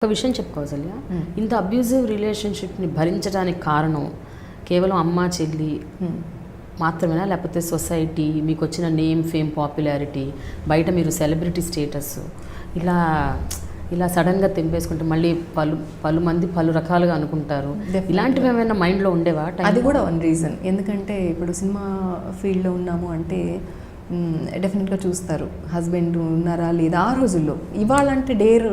ఒక విషయం చెప్పుకోవాల్సి ఇంత అబ్యూజివ్ రిలేషన్షిప్ని భరించడానికి కారణం కేవలం అమ్మ చెల్లి మాత్రమేనా, లేకపోతే సొసైటీ, మీకు వచ్చిన నేమ్, ఫేమ్, పాపులారిటీ, బయట మీరు సెలబ్రిటీ స్టేటస్, ఇలా ఇలా సడన్గా తెంపేసుకుంటే మళ్ళీ పలు మంది పలు రకాలుగా అనుకుంటారు, ఇలాంటివి ఏమైనా మైండ్లో ఉండేవా? అది కూడా వన్ రీజన్. ఎందుకంటే ఇప్పుడు సినిమా ఫీల్డ్లో ఉన్నాము అంటే డెఫినెట్గా చూస్తారు హస్బెండ్ ఉన్నారా లేదా. ఆ రోజుల్లో ఇవాళ అంటే డేర్,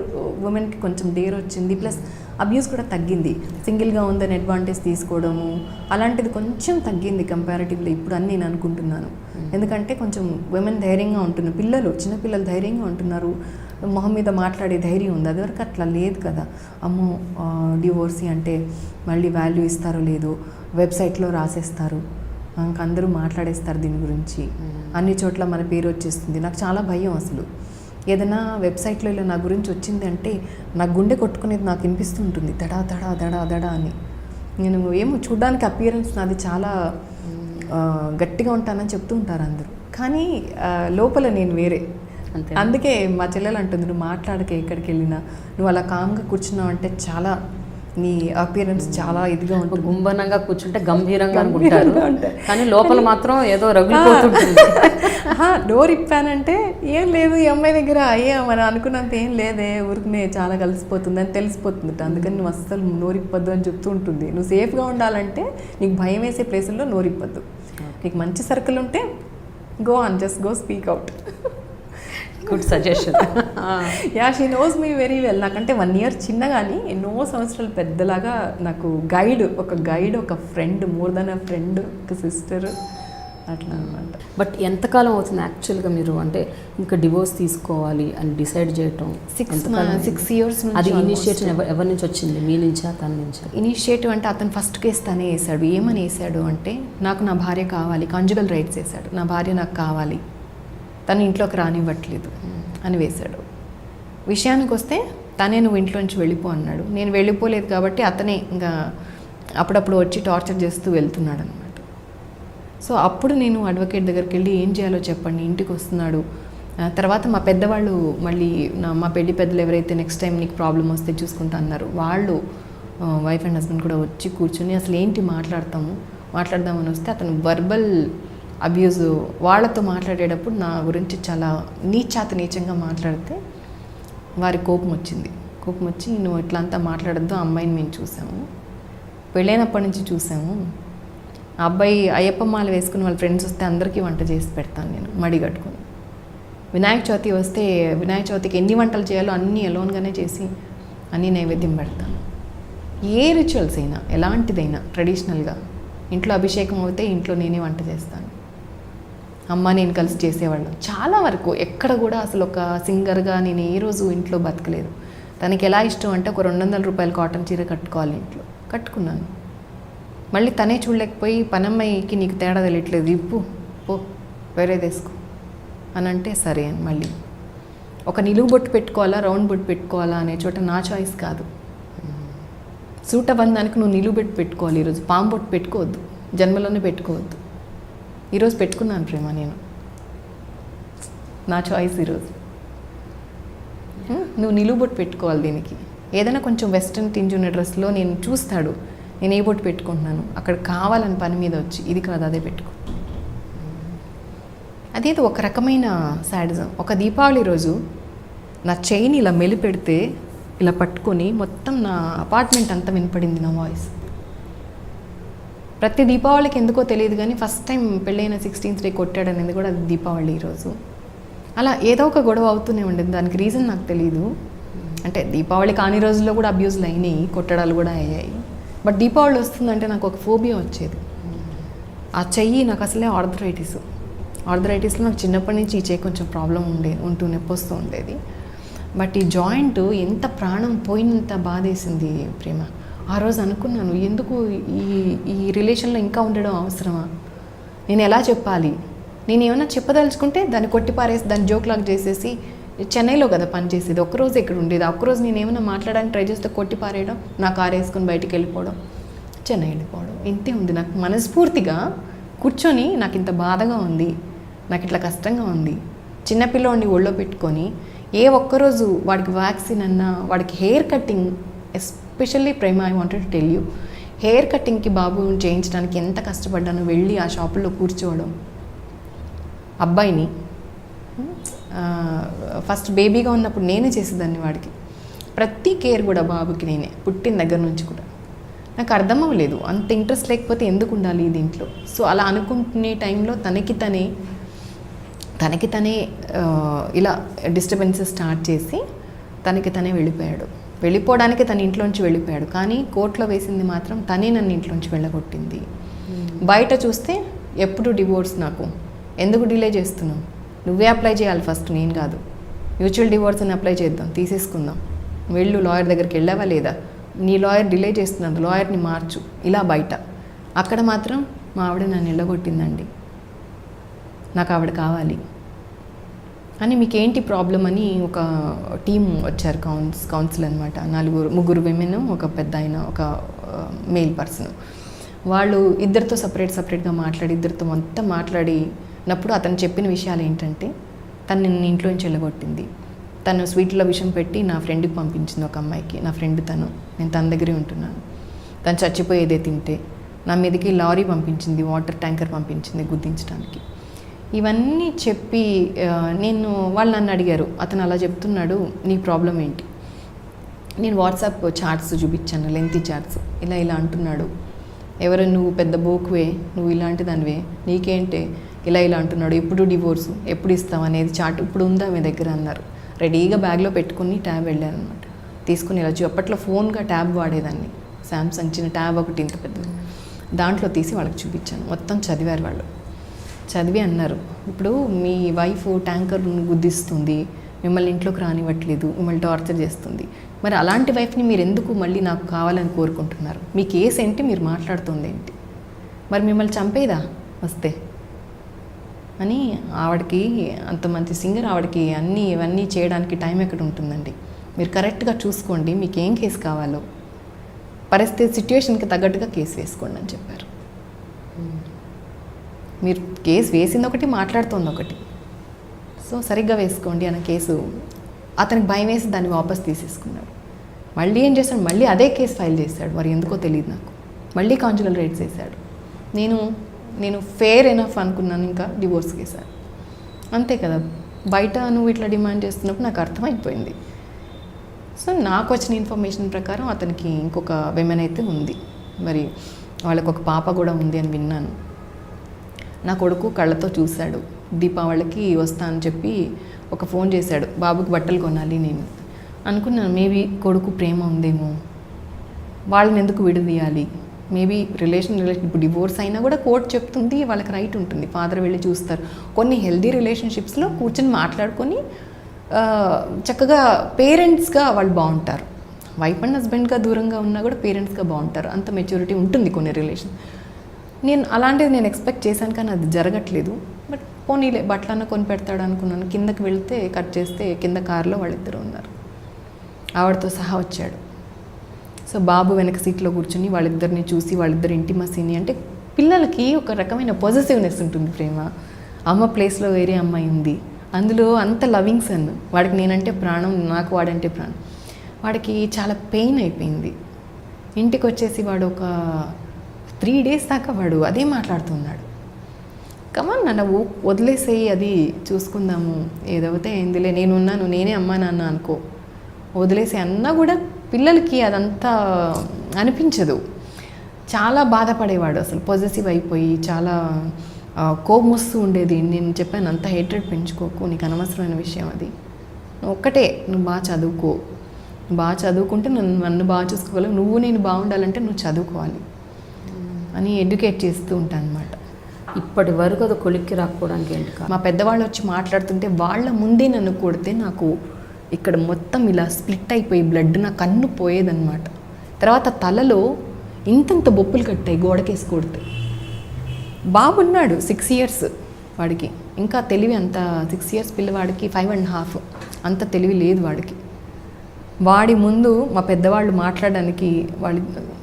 ఉమెన్కి కొంచెం డేర్ వచ్చింది, ప్లస్ అబ్యూస్ కూడా తగ్గింది. సింగిల్గా ఉందని అడ్వాంటేజ్ తీసుకోవడము అలాంటిది కొంచెం తగ్గింది కంపారిటివ్లీ ఇప్పుడు అని నేను అనుకుంటున్నాను. ఎందుకంటే కొంచెం ఉమెన్ ధైర్యంగా ఉంటున్నారు, చిన్నపిల్లలు ధైర్యంగా ఉంటున్నారు, మొహం మీద మాట్లాడే ధైర్యం ఉంది. అదివరకు అట్లా లేదు కదా. అమ్మో డివోర్సీ అంటే మళ్ళీ వాల్యూ ఇస్తారో లేదో, వెబ్సైట్లో రాసేస్తారు, అందరూ మాట్లాడేస్తారు దీని గురించి, అన్ని చోట్ల మన పేరు వచ్చేస్తుంది. నాకు చాలా భయం. అసలు ఏదైనా వెబ్సైట్లో ఇలా నా గురించి వచ్చింది అంటే నా గుండె కొట్టుకునేది నాకు వినిపిస్తుంటుంది, దడా దడా దడా దడా అని. నేను ఏమో చూడ్డానికి అపియరెన్స్ నాది చాలా గట్టిగా ఉంటానని చెప్తూ ఉంటారు అందరూ, కానీ లోపల నేను వేరే. అందుకే మా చెల్లెలు అంటుంది, నువ్వు మాట్లాడక ఎక్కడికి వెళ్ళినా, నువ్వు అలా కామ్గా కూర్చున్నావు అంటే చాలా నీ అపియరెన్స్ చాలా ఇదిగా ఉంటుంది. గుంభనంగా కూర్చుంటే గంభీరంగా అనుకుంటారు, కానీ లోపల మాత్రం ఏదో రగులుపోతుంటుంది. డోర్ ఇప్పానంటే ఏం లేదు, ఈ అమ్మాయి దగ్గర అయ్యా మనం అనుకున్నంత ఏం లేదే, ఊరికనే చాలా కలిసిపోతుంది అని తెలిసిపోతుంది. అందుకని నువ్వు అస్సలు నోరిప్పద్దు అని చెప్తూ ఉంటుంది. నువ్వు సేఫ్గా ఉండాలంటే నీకు భయం వేసే ప్లేసుల్లో నోరిప్పద్దు. నీకు మంచి సర్కిల్ ఉంటే go on, just go speak out. Good suggestion. Yeah, she knows me very well. నాకంటే 1 year చిన్న, కానీ ఎన్నో సంవత్సరాలు పెద్దలాగా నాకు ఒక గైడ్, ఒక friend, more than a friend, ఒక సిస్టర్, అట్లా అనమాట. బట్ ఎంతకాలం అవుతుంది యాక్చువల్గా మీరు అంటే ఇంకా డివోర్స్ తీసుకోవాలి అని డిసైడ్ చేయటం? 6 years. అది ఇనిషియేటివ్ ఎవరి నుంచి వచ్చింది, మీ నుంచా తన నుంచా? ఇనిషియేటివ్ అంటే అతను ఫస్ట్ కేసు తనే వేసాడు. ఏమని వేసాడు అంటే, నాకు నా భార్య కావాలి, కాంజుగల్ రైట్స్ వేసాడు. నా భార్య నాకు కావాలి, తను ఇంట్లోకి రానివ్వట్లేదు అని వేశాడు. విషయానికి వస్తే తనే నువ్వు ఇంట్లోంచి వెళ్ళిపో అన్నాడు. నేను వెళ్ళిపోలేదు కాబట్టి అతనే ఇంకా అప్పుడప్పుడు వచ్చి టార్చర్ చేస్తూ వెళ్తున్నాడు అనమాట. సో అప్పుడు నేను అడ్వకేట్ దగ్గరికి వెళ్ళి ఏం చేయాలో చెప్పండి, ఇంటికి వస్తున్నాడు. తర్వాత మా పెద్దవాళ్ళు మళ్ళీ మా పెళ్లి పెద్దలు ఎవరైతే నెక్స్ట్ టైం నీకు ప్రాబ్లం వస్తే చూసుకుంటా అన్నారు, వాళ్ళు వైఫ్ అండ్ హస్బెండ్ కూడా వచ్చి కూర్చొని అసలు ఏంటి మాట్లాడదామని వస్తే అతను వర్బల్ అబ్యూజ్ వాళ్ళతో మాట్లాడేటప్పుడు నా గురించి చాలా నీచంగా మాట్లాడితే వారి కోపం వచ్చి నువ్వు ఇట్లా అంతా మాట్లాడద్దు, అమ్మాయిని మేము చూసాము, పెళ్ళైనప్పటి నుంచి చూసాము, ఆ అబ్బాయి అయ్యప్ప మాల వేసుకుని వాళ్ళ ఫ్రెండ్స్ వస్తే అందరికీ వంట చేసి పెడతాను నేను మడి కట్టుకుని. వినాయక చవితి వస్తే వినాయక చవితికి ఎన్ని వంటలు చేయాలో అన్నీ అలోన్గానే చేసి అన్నీ నైవేద్యం పెడతాను. ఏ రిచువల్స్ అయినా ఎలాంటిదైనా ట్రెడిషనల్గా ఇంట్లో అభిషేకం అవుతే ఇంట్లో నేనే వంట చేస్తాను, అమ్మ నేను కలిసి చేసేవాళ్ళం. చాలా వరకు ఎక్కడ కూడా అసలు ఒక సింగర్గా నేను ఏ రోజు ఇంట్లో బతకలేదు. తనకి ఎలా ఇష్టం అంటే ఒక 200 రూపాయల కాటన్ చీర కట్టుకోవాలి, ఇంట్లో కట్టుకున్నాను. మళ్ళీ తనే చూడలేకపోయి పనమ్మాయికి నీకు తేడా తెలియట్లేదు, ఇప్పు పో వేరే తీసుకో అని అంటే సరే అని మళ్ళీ ఒక నిలువు బొట్టు పెట్టుకోవాలా రౌండ్ బొట్టు పెట్టుకోవాలా అనే చోట నా చాయిస్ కాదు. సూట బంధానికి నువ్వు నిలువు బొట్టు పెట్టుకోవాలి, ఈరోజు పాము బొట్టు పెట్టుకోవద్దు, జన్మలోనే పెట్టుకోవద్దు. ఈరోజు పెట్టుకున్నాను ప్రేమ, నేను నా చాయిస్ ఈరోజు. నువ్వు నిలువు బొట్టు పెట్టుకోవాలి దీనికి. ఏదైనా కొంచెం వెస్ట్రన్ టింజ్ ఉన్న డ్రెస్లో నేను చూస్తాడు నేను ఏ బొట్టు పెట్టుకుంటున్నాను, అక్కడ కావాలని పని మీద వచ్చి ఇది కాదు అదే పెట్టుకో. అదేదో ఒక రకమైన సాడిజం. ఒక దీపావళి రోజు నా చైన్ ఇలా మెలిపెడితే ఇలా పట్టుకొని మొత్తం నా అపార్ట్మెంట్ అంతా వినపడింది నా వాయిస్. ప్రతి దీపావళికి ఎందుకో తెలియదు కానీ ఫస్ట్ టైం పెళ్ళైన 16th day కొట్టాడనేది కూడా అది దీపావళి ఈరోజు. అలా ఏదో ఒక గొడవ అవుతూనే ఉండేది, దానికి రీజన్ నాకు తెలియదు. అంటే దీపావళి కాని రోజుల్లో కూడా అబ్యూజ్లు అయినాయి, కొట్టడాలు కూడా అయ్యాయి. బట్ దీపావళి వస్తుందంటే నాకు ఒక ఫోబియా వచ్చేది. ఆ చెయ్యి నాకు అసలే ఆర్థరైటిస్లో నాకు చిన్నప్పటి నుంచి ఈ చెయ్యి కొంచెం ప్రాబ్లం ఉంటూ నొప్పి వస్తూ ఉండేది. బట్ ఈ జాయింట్ ఎంత ప్రాణం పోయినంత బాధేసింది ప్రేమ. ఆ రోజు అనుకున్నాను, ఎందుకు ఈ రిలేషన్లో ఇంకా ఉండడం అవసరమా, నేను ఎలా చెప్పాలి, నేను ఏమైనా చెప్పదలుచుకుంటే దాన్ని కొట్టిపారేసి దాన్ని జోక్లాగ్ చేసేసి, చెన్నైలో కదా పనిచేసేది, ఒక్కరోజు ఇక్కడ ఉండేది, ఒక్కరోజు నేను ఏమైనా మాట్లాడడానికి ట్రై చేస్తే కొట్టిపారేయడం, నా కారు వేసుకొని బయటికి వెళ్ళిపోవడం, చెన్నై వెళ్ళిపోవడం, ఇంతే ఉంది. నాకు మనస్ఫూర్తిగా కూర్చొని నాకు ఇంత బాధగా ఉంది, నాకు ఇట్లా కష్టంగా ఉంది, చిన్నపిల్లోడిని ఒళ్ళో పెట్టుకొని ఏ ఒక్కరోజు వాడికి వ్యాక్సిన్ అన్నా, వాడికి హెయిర్ కటింగ్, ఎస్పెషల్లీ ప్రేమ, I wanted to tell you, hair కటింగ్కి బాబు చేయించడానికి ఎంత కష్టపడ్డానో, వెళ్ళి ఆ షాపుల్లో కూర్చోవడం, అబ్బాయిని ఫస్ట్ బేబీగా ఉన్నప్పుడు నేనే చేసేదాన్ని వాడికి, ప్రతి కేర్ కూడా బాబుకి నేనే, పుట్టిన దగ్గర నుంచి కూడా. నాకు అర్థం అవ్వలేదు, అంత ఇంట్రెస్ట్ లేకపోతే ఎందుకు ఉండాలి దీంట్లో. సో అలా అనుకుంటునే టైంలో తనకి తనే ఇలా డిస్టర్బెన్సెస్ స్టార్ట్ చేసి తనకి తనే వెళ్ళిపోయాడు. వెళ్ళిపోవడానికి తన ఇంట్లోంచి వెళ్ళిపోయాడు, కానీ కోర్టులో వేసింది మాత్రం తనే నన్ను ఇంట్లోంచి వెళ్ళగొట్టింది. బయట చూస్తే ఎప్పుడు డివోర్స్. నాకు ఎందుకు డిలే చేస్తున్నావు, నువ్వే అప్లై చేయాలి ఫస్ట్, నేను కాదు. మ్యూచువల్ డివోర్స్ అని అప్లై చేద్దాం, తీసేసుకుందాం, వెళ్ళు లాయర్ దగ్గరికి వెళ్ళావా లేదా, నీ లాయర్ డిలే చేస్తున్నాడు, లాయర్ని మార్చు, ఇలా బయట. అక్కడ మాత్రం మా ఆవిడ నన్ను వెళ్ళగొట్టిందండి, నాకు ఆవిడ కావాలి అని. మీకేంటి ప్రాబ్లం అని ఒక టీం వచ్చారు, కౌన్సిల్ అనమాట. ముగ్గురు విమెన్, ఒక పెద్ద ఆయన, ఒక మేల్ పర్సన్. వాళ్ళు ఇద్దరితో సపరేట్గా మాట్లాడి, ఇద్దరితో మొత్తం మాట్లాడినప్పుడు అతను చెప్పిన విషయాలు ఏంటంటే, తను నిన్ను ఇంట్లోంచి వెళ్ళగొట్టింది, తను స్వీట్లో విషం పెట్టి నా ఫ్రెండ్కి పంపించింది, ఒక అమ్మాయికి. నా ఫ్రెండ్ తను, నేను తన దగ్గరే ఉంటున్నాను. తను చచ్చిపోయేదే తింటే నా మీదకి లారీ పంపించింది, వాటర్ ట్యాంకర్ పంపించింది గుద్దించడానికి. ఇవన్నీ చెప్పి వాళ్ళు నన్ను అడిగారు, అతను అలా చెప్తున్నాడు, నీ ప్రాబ్లం ఏంటి. నేను వాట్సాప్ చాట్స్ చూపించాను, లెంతీ చాట్స్. ఇలా అంటున్నాడు, ఎవరు నువ్వు పెద్ద బోకువే, నువ్వు ఇలాంటి దానివే, నీకేంటే ఇలా అంటున్నాడు, ఎప్పుడు డివోర్సు, ఎప్పుడు ఇస్తావు అనేది చాట్ ఇప్పుడు ఉందా మీ దగ్గర అన్నారు. రెడీగా బ్యాగ్లో పెట్టుకుని ట్యాబ్ వెళ్ళాను అనమాట, తీసుకుని ఇలా అప్పట్లో ఫోన్గా ట్యాబ్ వాడేదాన్ని, శాంసంగ్ చిన్న ట్యాబ్ ఒకటి ఇంత పెద్దది, దాంట్లో తీసి వాళ్ళకి చూపించాను. మొత్తం చదివారు వాళ్ళు. చదివి అన్నారు, ఇప్పుడు మీ వైఫ్ ట్యాంకర్ను గుద్దిస్తుంది, మిమ్మల్ని ఇంట్లోకి రానివ్వట్లేదు, మిమ్మల్ని టార్చర్ చేస్తుంది, మరి అలాంటి వైఫ్ని మీరు ఎందుకు మళ్ళీ నాకు కావాలని కోరుకుంటున్నారు, మీ కేసు ఏంటి, మీరు మాట్లాడుతుంది ఏంటి, మరి మిమ్మల్ని చంపేదా వస్తే అని. ఆవిడకి అంత మంచి సింగర్, ఆవిడకి ఇవన్నీ చేయడానికి టైం ఎక్కడ ఉంటుందండి. మీరు కరెక్ట్గా చూసుకోండి, మీకు ఏం కేసు కావాలో, పరిస్థితి సిచ్యువేషన్కి తగ్గట్టుగా కేసు వేసుకోండి అని చెప్పారు. మీరు కేసు వేసింది ఒకటి, మాట్లాడుతుంది ఒకటి, సో సరిగ్గా వేసుకోండి అన్న కేసు. అతనికి భయం వేసి దాన్ని వాపస్ తీసేసుకున్నాడు. మళ్ళీ ఏం చేశాడు, మళ్ళీ అదే కేసు ఫైల్ చేశాడు, మరి ఎందుకో తెలియదు నాకు. మళ్ళీ కాంజుగల్ రైట్స్ వేశాడు. నేను ఫేర్ ఎనఫ్ అనుకున్నాను, ఇంకా డివోర్స్ కేసాను. అంతే కదా, బయట నువ్వు ఇట్లా డిమాండ్ చేస్తున్నప్పుడు నాకు అర్థమైపోయింది. సో నాకు వచ్చిన ఇన్ఫర్మేషన్ ప్రకారం అతనికి ఇంకొక విమెన్ అయితే ఉంది, మరి వాళ్ళకు ఒక పాప కూడా ఉంది అని విన్నాను. నా కొడుకు కళ్ళతో చూశాడు, దీపావళికి వస్తా అని చెప్పి ఒక ఫోన్ చేశాడు, బాబుకి బట్టలు కొనాలి. నేను అనుకున్నాను, మేబీ కొడుకు ప్రేమ ఉందేమో, వాళ్ళని ఎందుకు విడదీయాలి, మేబీ రిలేషన్ ఇప్పుడు డివోర్స్ అయినా కూడా కోర్టు చెప్తుంది, వాళ్ళకి రైట్ ఉంటుంది, ఫాదర్ వెళ్ళి చూస్తారు. కొన్ని హెల్దీ రిలేషన్షిప్స్లో కూర్చొని మాట్లాడుకొని చక్కగా పేరెంట్స్గా వాళ్ళు బాగుంటారు. వైఫ్ అండ్ హస్బెండ్గా దూరంగా ఉన్నా కూడా పేరెంట్స్గా బాగుంటారు, అంత మెచ్యూరిటీ ఉంటుంది కొన్ని రిలేషన్. అలాంటిది నేను ఎక్స్పెక్ట్ చేశాను, కానీ అది జరగట్లేదు. బట్ పోనీలే బట్టలన్నా కొని పెడతాడు అనుకున్నాను. కిందకి వెళ్తే కట్ చేస్తే కింద కారులో వాళ్ళిద్దరు ఉన్నారు, ఆవిడతో సహా వచ్చాడు. సో బాబు వెనక సీట్లో కూర్చుని వాళ్ళిద్దరిని చూసి, వాళ్ళిద్దరు ఇంటిమసీని, అంటే పిల్లలకి ఒక రకమైన పాజిటివ్నెస్ ఉంటుంది. ప్రేమ అమ్మ ప్లేస్లో వేరే అమ్మాయి ఉంది, అందులో అంత లవింగ్ సన్. వాడికి నేనంటే ప్రాణం, నాకు వాడంటే ప్రాణం. వాడికి చాలా పెయిన్ అయిపోయింది. ఇంటికి వచ్చేసి వాడు ఒక 3 days దాకా వాడు అదే మాట్లాడుతున్నాడు, కమన్ నన్ను వదిలేసేయి, అది చూసుకుందాము, ఏదైతే ఏందిలే, నేనున్నాను, నేనే అమ్మా నాన్న అనుకో, వదిలేసే అన్నా కూడా పిల్లలకి అదంతా అనిపించదు. చాలా బాధపడేవాడు, అసలు పొజెసివ్ అయిపోయి చాలా కోపం వస్తూ ఉండేది. నేను చెప్పాను, అంత హేట్రెడ్ పెంచుకోకు, నీకు అనవసరమైన విషయం అది, ఒక్కటే నువ్వు బాగా చదువుకో, బాగా చదువుకుంటే నన్ను బాగా చూసుకోగలవు, నువ్వు నేను బాగుండాలంటే నువ్వు చదువుకోవాలి అని ఎడ్యుకేట్ చేస్తూ ఉంటాను అనమాట. ఇప్పటి వరకు అది కొలిక్కి రాకపోవడానికి ఏంటి? మా పెద్దవాళ్ళు వచ్చి మాట్లాడుతుంటే వాళ్ళ ముందే నన్ను కొడితే నాకు ఇక్కడ మొత్తం ఇలా స్ప్లిట్ అయిపోయి బ్లడ్ నా కన్ను పోయేదన్నమాట. తర్వాత తలలో ఇంతంత బొప్పులు కట్టాయి గోడకేసి కొడితే. బాబున్నాడు 6 years వాడికి, ఇంకా తెలివి అంత 6 years పిల్లవాడికి 5.5 అంత తెలివి లేదు వాడికి. వాడి ముందు మా పెద్దవాళ్ళు మాట్లాడడానికి వాళ్ళు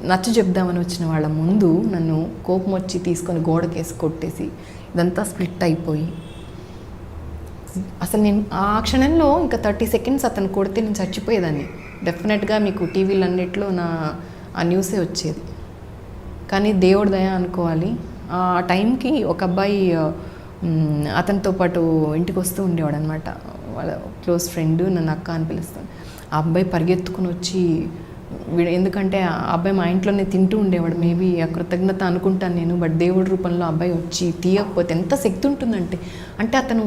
నచ్చ చెప్దామని వచ్చిన వాళ్ళ ముందు నన్ను కోపం వచ్చి తీసుకొని గోడకేసి కొట్టేసి ఇదంతా స్ప్లిట్ అయిపోయి అసలు నేను ఆ క్షణంలో ఇంకా 30 సెకండ్స్ అతను కొడితే నేను చచ్చిపోయేదాన్ని. డెఫినెట్గా మీకు టీవీలు అన్నిట్లో ఆ న్యూసే వచ్చేది. కానీ దేవుడి దయ అనుకోవాలి. ఆ టైంకి ఒక అబ్బాయి అతనితో పాటు ఇంటికి వస్తూ ఉండేవాడు అనమాట. వాళ్ళ క్లోజ్ ఫ్రెండ్, నన్ను అక్క అని పిలుస్తాను. ఆ అబ్బాయి పరిగెత్తుకుని వచ్చి ఎందుకంటే ఆ అబ్బాయి మా ఇంట్లోనే తింటూ ఉండేవాడు. మేబీ ఆ కృతజ్ఞత అనుకుంటాను నేను. బట్ దేవుడి రూపంలో అబ్బాయి వచ్చి తీయకపోతే ఎంత శక్తి ఉంటుందంటే, అంటే అతను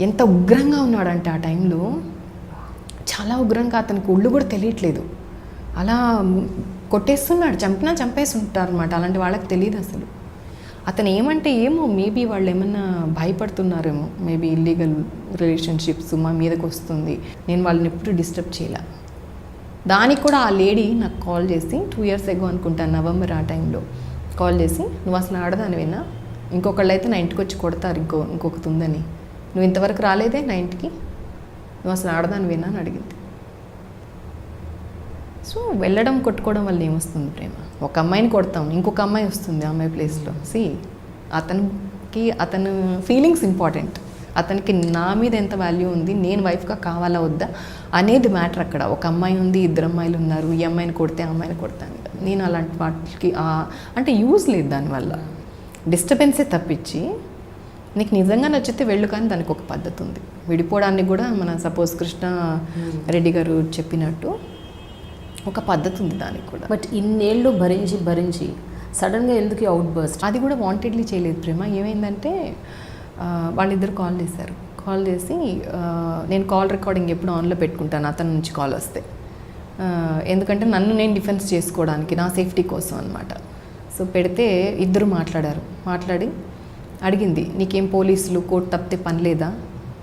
ఎంత ఉగ్రంగా ఉన్నాడంటే ఆ టైంలో, చాలా ఉగ్రంగా, అతనికి ఒళ్ళు కూడా తెలియట్లేదు. అలా కొట్టేస్తున్నాడు, చంపేసి ఉంటారు అనమాట. అలాంటి వాళ్ళకి తెలియదు అసలు. అతను ఏమంటే ఏమో, మేబీ వాళ్ళు ఏమన్నా భయపడుతున్నారేమో, మేబీ ఇల్లీగల్ రిలేషన్షిప్స్ మా మీదకి వస్తుంది. నేను వాళ్ళని ఎప్పుడు డిస్టర్బ్ చేయలే. దానికి కూడా ఆ లేడీ నాకు కాల్ చేసి 2 years ago అనుకుంటాను, నవంబర్ ఆ టైంలో కాల్ చేసి, నువ్వు అసలు ఆడదానివేనా, ఇంకొకళ్ళు అయితే నా ఇంటికి వచ్చి కొడతారు ఇంకొకటి ఉందని, నువ్వు ఇంతవరకు రాలేదే నా ఇంటికి, నువ్వు అసలు ఆడదానివేనా అని అడిగింది. సో వెళ్ళడం కొట్టుకోవడం వల్ల ఏమొస్తుంది ప్రేమ? ఒక అమ్మాయిని కొడతాం, ఇంకొక అమ్మాయి వస్తుంది ఆ అమ్మాయి ప్లేస్లో. అతను ఫీలింగ్స్ ఇంపార్టెంట్. అతనికి నా మీద ఎంత వాల్యూ ఉంది, నేను వైఫ్గా కావాలా వద్దా అనేది మ్యాటర్ అక్కడ. ఒక అమ్మాయి ఉంది, 2 అమ్మాయిలు ఉన్నారు, ఈ అమ్మాయిని కొడితే ఆ అమ్మాయిని కొడతాను. నేను అలాంటి వాటికి అంటే యూజ్ లేదు దానివల్ల, డిస్టర్బెన్సే తప్పించి. నీకు నిజంగా నచ్చితే వెళ్ళు, కానీ దానికి ఒక పద్ధతి ఉంది. విడిపోవడానికి కూడా మన సపోజ్ కృష్ణ రెడ్డి గారు చెప్పినట్టు ఒక పద్ధతి ఉంది దానికి కూడా. బట్ ఇన్నేళ్ళు భరించి సడన్గా ఎందుకు అవుట్ బర్స్ట్? అది కూడా వాంటెడ్లీ చేయలేదు ప్రేమ. ఏమైందంటే వాళ్ళిద్దరు కాల్ చేసి నేను కాల్ రికార్డింగ్ ఎప్పుడు ఆన్లో పెట్టుకుంటాను అతని నుంచి కాల్ వస్తే, ఎందుకంటే నన్ను నేను డిఫెన్స్ చేసుకోవడానికి, నా సేఫ్టీ కోసం అనమాట. సో పెడితే ఇద్దరు మాట్లాడి అడిగింది, నీకేం పోలీసులు కోర్టు తప్పితే పని లేదా,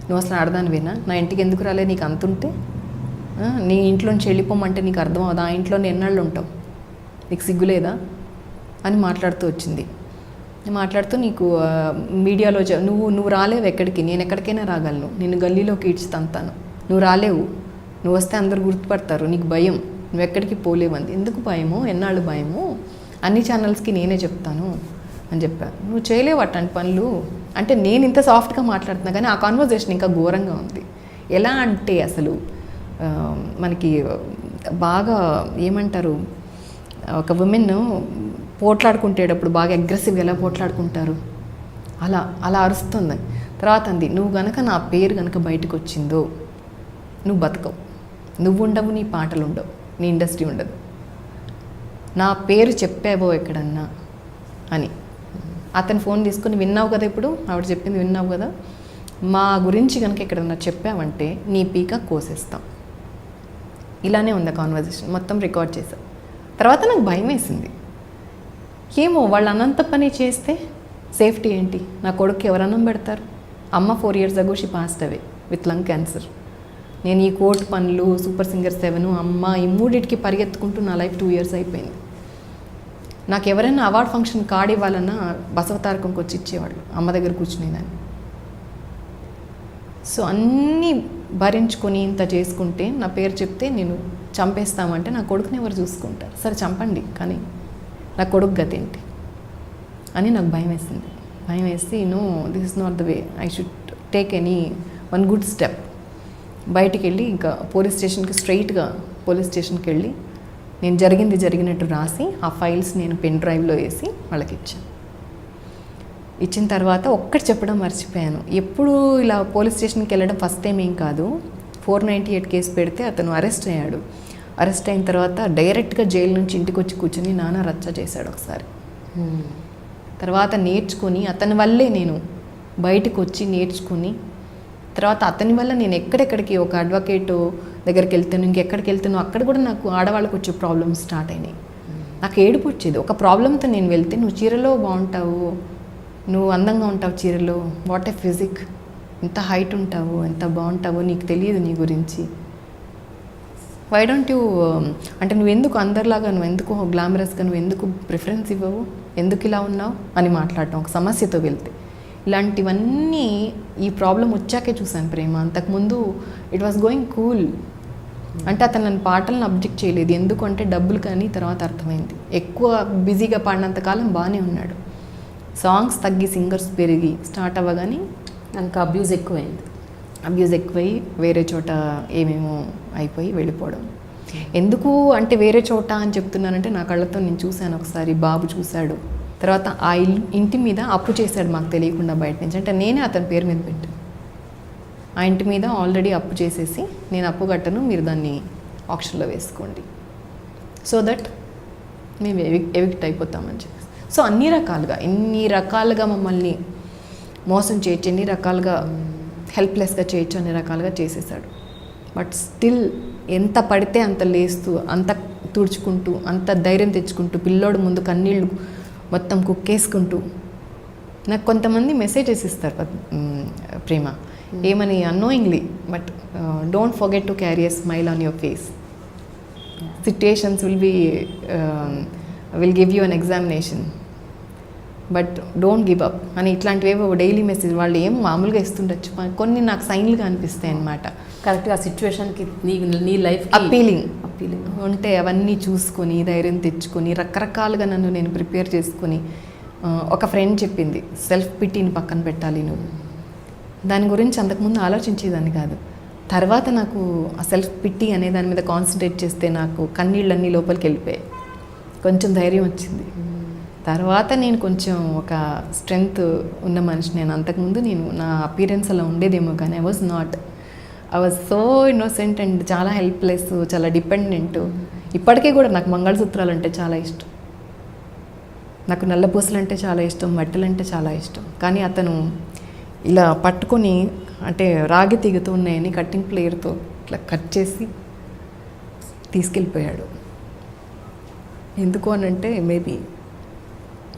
నువ్వు అసలు ఆడదానివేనా, నా ఇంటికి ఎందుకు రాలేదు, నీకు అంతుంటే నీ ఇంట్లోంచి వెళ్ళిపోమంటే నీకు అర్థం అవుదా, ఆ ఇంట్లో ఎన్నాళ్ళు ఉంటావు, నీకు సిగ్గులేదా అని మాట్లాడుతూ వచ్చింది. మాట్లాడుతూ నీకు మీడియాలో నువ్వు రాలేవు ఎక్కడికి, నేను ఎక్కడికైనా రాగలను, నేను గల్లీలోకి ఈడ్చి తంతాను, నువ్వు రాలేవు, నువ్వు వస్తే అందరు గుర్తుపడతారు, నీకు భయం, నువ్వు ఎక్కడికి పోలేవంది. ఎందుకు భయము, ఎన్నాళ్ళు భయము, అన్ని ఛానల్స్కి నేనే చెప్తాను అని చెప్పాను. నువ్వు చేయలేవు అట్లాంటి పనులు అంటే. నేను ఇంత సాఫ్ట్గా మాట్లాడుతున్నా కానీ ఆ కాన్వర్జేషన్ ఇంకా ఘోరంగా ఉంది. ఎలా అంటే అసలు మనకి బాగా ఏమంటారు, ఒక ఉమెన్ పోట్లాడుకుంటేటప్పుడు బాగా అగ్రెసివ్గా ఎలా పోట్లాడుకుంటారు అలా అరుస్తుంది. తర్వాత అంది, నువ్వు గనక నా పేరు గనక బయటకు వచ్చిందో నువ్వు బతకవు, నువ్వు ఉండవు, నీ పాటలు ఉండవు, నీ ఇండస్ట్రీ ఉండదు, నా పేరు చెప్పావో ఎక్కడన్నా అని. అతను ఫోన్ తీసుకుని, విన్నావు కదా ఇప్పుడు ఆవిడ చెప్పింది, విన్నావు కదా, మా గురించి కనుక ఎక్కడన్నా చెప్పావంటే నీ పీక కోసేస్తాం. ఇలానే ఉంది కాన్వర్జేషన్, మొత్తం రికార్డ్ చేశాం. తర్వాత నాకు భయం వేసింది, ఏమో వాళ్ళు అనంత పని చేస్తే సేఫ్టీ ఏంటి, నా కొడుకు ఎవరు అన్నం పెడతారు. అమ్మ 4 years ago she passed away with lung cancer. నేను ఈ కోర్టు పనులు, సూపర్ సింగర్ 7, అమ్మ, ఈ మూడింటికి పరిగెత్తుకుంటూ నా లైఫ్ 2 years అయిపోయింది. నాకు ఎవరైనా అవార్డ్ ఫంక్షన్ కార్డ్ ఇవ్వాలన్నా బసవతారకంకి వచ్చి ఇచ్చేవాళ్ళు, అమ్మ దగ్గర కూర్చునేదాన్ని. సో అన్నీ భరించుకొని ఇంత చేసుకుంటే నా పేరు చెప్తే నేను చంపేస్తామంటే నా కొడుకుని ఎవరు చూసుకుంటారు. సరే చంపండి, కానీ నా కొడుకు గతి ఏంటి అని నాకు భయం వేసింది. భయం వేసి, no, this is not the way, I should take one good step. బయటికి వెళ్ళి ఇంకా స్ట్రైట్గా పోలీస్ స్టేషన్కి వెళ్ళి నేను జరిగినట్టు రాసి ఆ ఫైల్స్ నేను పెన్ డ్రైవ్లో వేసి వాళ్ళకి ఇచ్చాను. ఇచ్చిన తర్వాత ఒక్కటి చెప్పడం మర్చిపోయాను, ఎప్పుడు ఇలా పోలీస్ స్టేషన్కి వెళ్ళడం ఫస్ట్ టైం ఏం కాదు. 498 కేసు పెడితే అతను అరెస్ట్ అయ్యాడు. అరెస్ట్ అయిన తర్వాత డైరెక్ట్గా జైలు నుంచి ఇంటికి వచ్చి కూర్చొని నానా రచ్చ చేశాడు ఒకసారి. తర్వాత నేర్చుకొని, అతని వల్లే నేను బయటకు వచ్చి నేర్చుకుని, తర్వాత అతని వల్ల నేను ఎక్కడెక్కడికి ఒక అడ్వకేట్ దగ్గరికి వెళ్తాను, ఇంకెక్కడికి వెళ్తాను, అక్కడ కూడా నాకు ఆడవాళ్ళకి వచ్చే ప్రాబ్లమ్స్ స్టార్ట్ అయినాయి. నాకు ఏడుపు వచ్చేది. ఒక ప్రాబ్లంతో నేను వెళ్తే, నువ్వు చీరలో బాగుంటావు, నువ్వు అందంగా ఉంటావు చీరలో, వాట్ ఏ ఫిజిక్, ఎంత హైట్ ఉంటావు, ఎంత బాగుంటావో, నీకు తెలియదు నీ గురించి, వై డోంట్ యూ, అంటే నువ్వెందుకు అందరిలాగా, నువ్వెందుకు గ్లామరస్గా, నువ్వెందుకు ప్రిఫరెన్స్ ఇవ్వవు, ఎందుకు ఇలా ఉన్నావు అని మాట్లాడటం ఒక సమస్యతో వెళ్తే. ఇలాంటివన్నీ ఈ ప్రాబ్లం వచ్చాకే చూశాను ప్రేమ. అంతకుముందు ఇట్ వాస్ గోయింగ్ కూల్. అంటే అతను నన్ను పాటలను అబ్జెక్ట్ చేయలేదు, ఎందుకంటే డబ్బులు, కానీ తర్వాత అర్థమైంది ఎక్కువ బిజీగా పాడినంతకాలం బాగానే ఉన్నాడు. సాంగ్స్ తగ్గి సింగర్స్ పెరిగి స్టార్ట్ అవ్వగానే ఇంకా అబ్యూజ్ ఎక్కువైంది. అబ్యూజ్ ఎక్కువై వేరే చోట ఏమేమో అయిపోయి వెళ్ళిపోవడం. ఎందుకు అంటే వేరే చోట అని చెప్తున్నానంటే నా కళ్ళతో నేను చూశాను ఒకసారి, బాబు చూశాడు. తర్వాత ఆ ఇంటి మీద అప్పు చేశాడు మాకు తెలియకుండా బయట నుంచి. అంటే నేనే అతని పేరు మీద పెట్టాను. ఆ ఇంటి మీద ఆల్రెడీ అప్పు చేసేసి నేను అప్పు కట్టను, మీరు దాన్ని ఆప్షన్లో వేసుకోండి, సో దట్ మేము ఎవిక్ట్ అయిపోతామని చెప్పి. సో అన్ని రకాలుగా మమ్మల్ని మోసం చేయొచ్చు, ఎన్ని రకాలుగా హెల్ప్లెస్గా చేయొచ్చు, అన్ని రకాలుగా చేసేసాడు. బట్ స్టిల్ ఎంత పడితే అంత లేస్తూ, అంత తుడుచుకుంటూ, అంత ధైర్యం తెచ్చుకుంటూ, పిల్లోడు ముందు కన్నీళ్ళు మొత్తం కుక్కేసుకుంటూ. నాకు కొంతమంది మెసేజెస్ ఇస్తారు ప్రేమ, ఏమని annoyingly, but don't forget to carry a smile on your face. Situations will give you an examination, but don't give up అని ఇట్లాంటివేవో డైలీ మెసేజ్ వాళ్ళు ఏం మామూలుగా ఇస్తుండొచ్చు, కొన్ని నాకు సైన్లుగా అనిపిస్తాయి అన్నమాట. కరెక్ట్గా ఆ సిచ్యువేషన్కి నీ లైఫ్ అప్పీలింగ్ ఉంటే అవన్నీ చూసుకొని ధైర్యం తెచ్చుకొని రకరకాలుగా నన్ను నేను ప్రిపేర్ చేసుకొని. ఒక ఫ్రెండ్ చెప్పింది, సెల్ఫ్ పిటీని పక్కన పెట్టాలి నువ్వు. దాని గురించి అంతకుముందు ఆలోచించేదాన్ని కాదు. తర్వాత నాకు ఆ సెల్ఫ్ పిటీ అనే దాని మీద కాన్సన్ట్రేట్ చేస్తే నాకు కన్నీళ్ళన్నీ లోపలికి వెళ్ళిపోయాయి, కొంచెం ధైర్యం వచ్చింది. తర్వాత నేను కొంచెం ఒక స్ట్రెంగ్త్ ఉన్న మనిషి. నేను అంతకుముందు నా అపీరెన్స్ అలా ఉండేదేమో కానీ I was so innocent and చాలా హెల్ప్లెస్, చాలా డిపెండెంట్. ఇప్పటికీ కూడా నాకు మంగళసూత్రాలు అంటే చాలా ఇష్టం, నాకు నల్లపూసలు అంటే చాలా ఇష్టం, మట్టెలు అంటే చాలా ఇష్టం. కానీ అతను ఇలా పట్టుకొని, అంటే రాగి తీగతో ఉన్నాయని కట్టింగ్ ప్లేయర్తో ఇట్లా కట్ చేసి తీసుకెళ్ళిపోయాడు. ఎందుకు అని అంటే మేబీ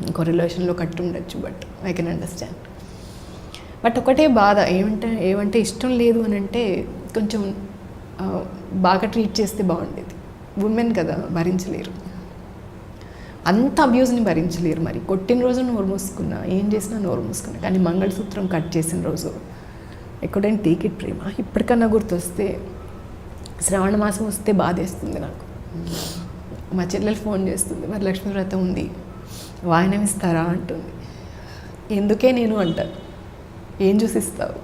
ఇంకో రిలేషన్లో కట్టి ఉండొచ్చు, but I can understand. But ఒకటే బాధ ఏమంటే ఇష్టం లేదు అని అంటే కొంచెం బాగా ట్రీట్ చేస్తే బాగుండేది. ఉమెన్ కదా, భరించలేరు, అంత అబ్యూస్ని భరించలేరు. మరి కొట్టిన రోజు నోరు మూసుకున్నా, ఏం చేసినా నోరు మూసుకున్నా. కానీ మంగళసూత్రం కట్ చేసిన రోజు ఎక్కడైనా టేక్ ఇట్ ప్రేమ. ఇప్పటికన్నా గుర్తొస్తే శ్రావణ మాసం వస్తే బాధేస్తుంది నాకు. మా చెల్లెలు ఫోన్ చేస్తుంది, మరి లక్ష్మీ వ్రతం ఉంది, వాయనం ఇస్తారా అంటుంది. ఎందుకే నేను అంటాను, ఏం చూసిస్తావు?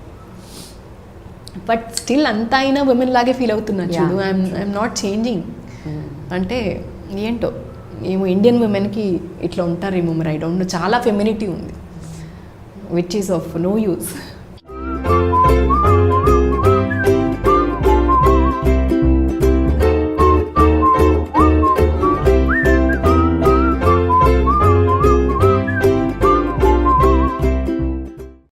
బట్ స్టిల్ అంతా అయినా ఉమెన్ లాగే ఫీల్ అవుతున్నాను. చూడు, ఐఎమ్ నాట్ చేంజింగ్. అంటే ఏంటో ఏమో ఇండియన్ ఉమెన్కి ఇట్లా ఉంటారేమో మరి, ఐ డోంట్ నో. చాలా ఫెమినిటీ ఉంది, which is of no use.